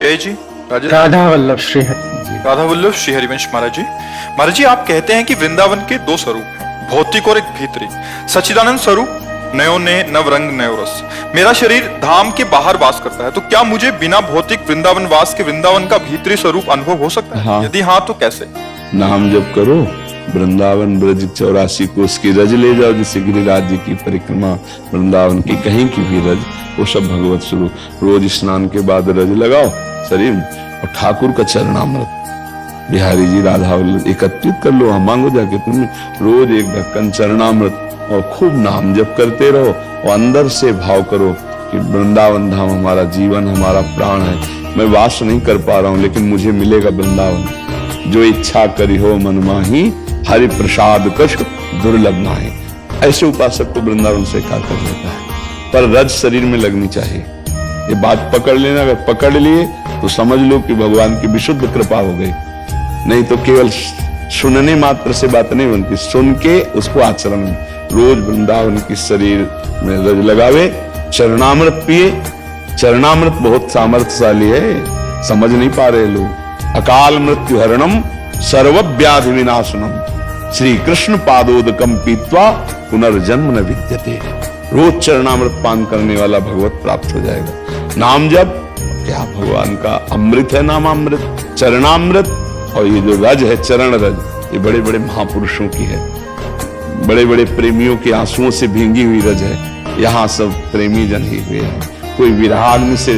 जय जी। राधा वल्लभ श्रीहरि। राधा वल्लभ श्री हरिवंश महाराज जी। महाराज जी, आप कहते हैं कि वृंदावन के दो स्वरूप हैं, भौतिक और एक भीतरी। सच्चिदानंद स्वरूप नयो ने नव रंग नयो रस। मेरा शरीर धाम के बाहर वास करता है, तो क्या मुझे बिना भौतिक वृंदावन वास के वृंदावन का भीतरी स्वरूप अनुभव हो सकता है? हाँ। यदि हाँ तो कैसे? नाम जप करो, वृंदावन ब्रज 84 को उसकी रज ले जाओ, जैसे गिरिराज जी की परिक्रमा, वृंदावन की कहीं की भी रज, वो सब भगवत स्वरूप। रोज स्नान के बाद रज लगाओ शरीर में और ठाकुर का चरणामृत बिहारी जी राधा वल्लभ एकत्रित कर लो। हम मांगो जाके तुम रोज एक ढक्कन चरणामृत और खूब नाम जप करते रहो और अंदर से भाव करो कि वृंदावन धाम हमारा जीवन, हमारा प्राण है। मैं वास नहीं कर पा रहा हूं, लेकिन मुझे मिलेगा वृंदावन। जो इच्छा करी हो मन माही, हरि प्रसाद कछ दुर्लभ नाहि। ऐसे उपासक को वृंदावन स्वीकार कर लेता है, पर रज शरीर में लगनी चाहिए। ये बात पकड़ लेना, अगर पकड़ लिए तो समझ लो कि भगवान की विशुद्ध कृपा हो गई। नहीं तो केवल सुनने मात्र से बात नहीं बनती, सुन के उसको आचरण में रोज वृंदावन की शरीर में रज लगावे, चरणामृत पिए। चरणामृत बहुत सामर्थ्यशाली है, समझ नहीं पा रहे लोग। अकाल मृत्यु हरणम सर्व व्याधि विनाशनम, श्री कृष्ण पादोदकम पीत्वा पुनर्जन्म न विद्यते। रोज चरणामृत पान करने वाला भगवत प्राप्त हो जाएगा। नाम जप क्या भगवान का अमृत है, नामामृत, चरणामृत। और ये जो रज है, चरण रज, ये बड़े बड़े महापुरुषों की है, बड़े बड़े प्रेमियों के आंसुओं से भींगी हुई रज है। यहाँ सब प्रेमी जन ही हुए हैं। कोई विराग से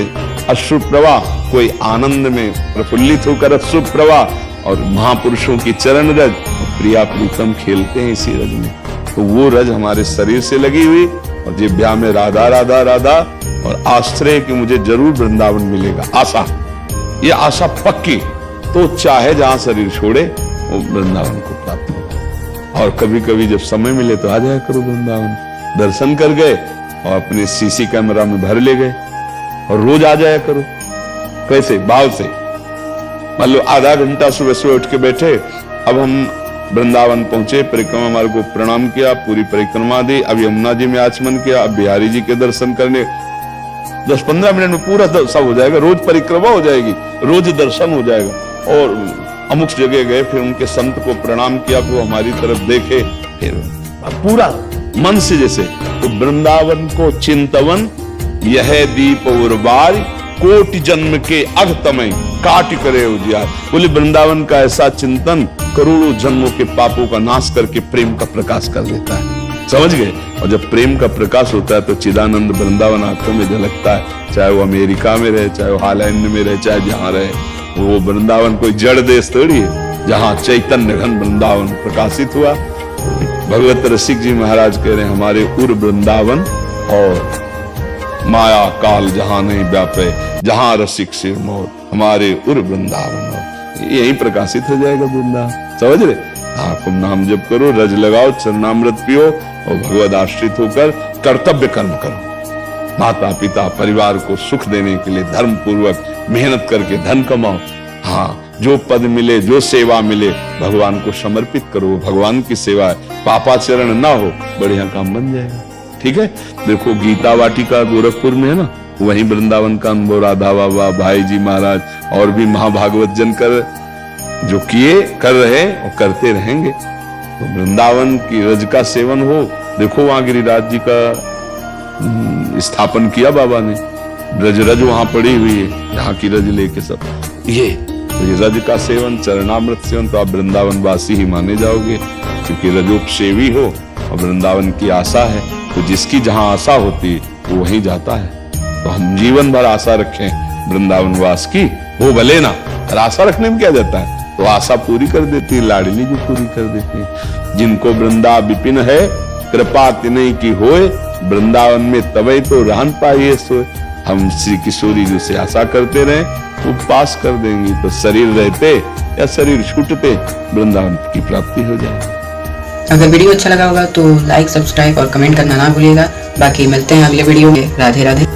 अश्रु प्रवाह, कोई आनंद में प्रफुल्लित होकर अश्रु प्रवाह, और महापुरुषों की चरण रज और प्रिया प्रीतम खेलते हैं इसी रज में। तो वो रज हमारे शरीर से लगी हुई और जिह्वा में राधा राधा राधा, और आश्रय कि मुझे जरूर वृंदावन मिलेगा। आशा, ये आशा पक्की, तो चाहे जहां शरीर छोड़े वो वृंदावन को प्राप्त होगा। और कभी कभी जब समय मिले तो आ जाया करो वृंदावन, दर्शन कर गए और अपने सीसी कैमरा में भर ले गए, और रोज आ जाया करो। कैसे? भाव से। मान लो आधा घंटा सुबह सुबह उठ के बैठे, अब हम वृंदावन पहुंचे, परिक्रमा मार्ग को प्रणाम किया, पूरी परिक्रमा दी, अब यमुना जी में आचमन किया, अब बिहारी जी के दर्शन करने 10-15 मिनट में पूरा सब हो जाएगा। रोज परिक्रमा हो जाएगी, रोज दर्शन हो जाएगा। और अमुक जगह गए, फिर उनके संत को प्रणाम किया, फिर वो हमारी तरफ देखे, फिर पूरा मन से जैसे। तो वृंदावन को चिंतवन यह दीप उर्बार, कोटि जन्म के अघतमय काट करे उजियार। बोले वृंदावन का ऐसा चिंतन करोड़ों जन्मों के पापों का नाश करके प्रेम का प्रकाश कर देता है। समझ गए? और जब प्रेम का प्रकाश होता है तो चिदानंद वृंदावन आंखों में झलकता है। चाहे वो अमेरिका में रहे, चाहे वो हॉलैंड में रहे, चाहे जहां रहे, वो वृंदावन कोई जड़ देश थोड़ी है, जहां चैतन्य घन वृंदावन प्रकाशित हुआ। भगवत रसिक जी महाराज कह रहे हैं, हमारे उर वृंदावन और माया काल जहां नहीं व्यापे, जहां रसिक सिर मोर, हमारे उर वृंदावन। यही प्रकाशित हो जाएगा वृंदावन। समझ रहे? आपको नाम जप करो, रज लगाओ, चरणामृत पियो और भगवद आश्रित होकर कर्तव्य कर्म करो। माता पिता परिवार को सुख देने के लिए धर्म पूर्वक मेहनत करके धन कमाओ। हाँ, जो पद मिले, जो सेवा मिले, भगवान को समर्पित करो। भगवान की सेवा है, पापाचरण ना हो, बढ़िया काम बन जाएगा। ठीक है? देखो गीता वाटिका गोरखपुर में है ना, वहीं वृंदावन का अनुभव राधा बाबा, भाई जी महाराज और भी महाभागवत जन कर जो किए, कर रहे और करते रहेंगे। तो वृंदावन की रज का सेवन हो। देखो वहां गिरिराज जी का स्थापन किया बाबा ने, रज वहां पड़ी हुई है, यहाँ की रज लेके सब। ये रज का सेवन, चरणामृत सेवन, तो आप वृंदावन वासी ही माने जाओगे, क्योंकि रजोपसेवी हो और वृंदावन की आशा है। तो जिसकी जहां आशा होती वो वहीं जाता है। तो हम जीवन भर आशा रखें वृंदावन वास की, वो भले ना, और आशा रखने में क्या जाता है, तो आशा पूरी कर देती है, लाडली भी पूरी कर देती है। जिनको वृंदा विपिन है, कृपा तिनय की होए, वृंदावन में तवे तो रहन पाइए सोए। हम श्री किशोरी जी से आशा करते रहे, वो पास कर देंगी। तो शरीर रहते या शरीर छूटते वृंदावन की प्राप्ति हो जाएगी। अगर वीडियो अच्छा लगा होगा तो लाइक, सब्सक्राइब और कमेंट करना ना भूलिएगा। बाकी मिलते हैं अगले वीडियो में। राधे राधे।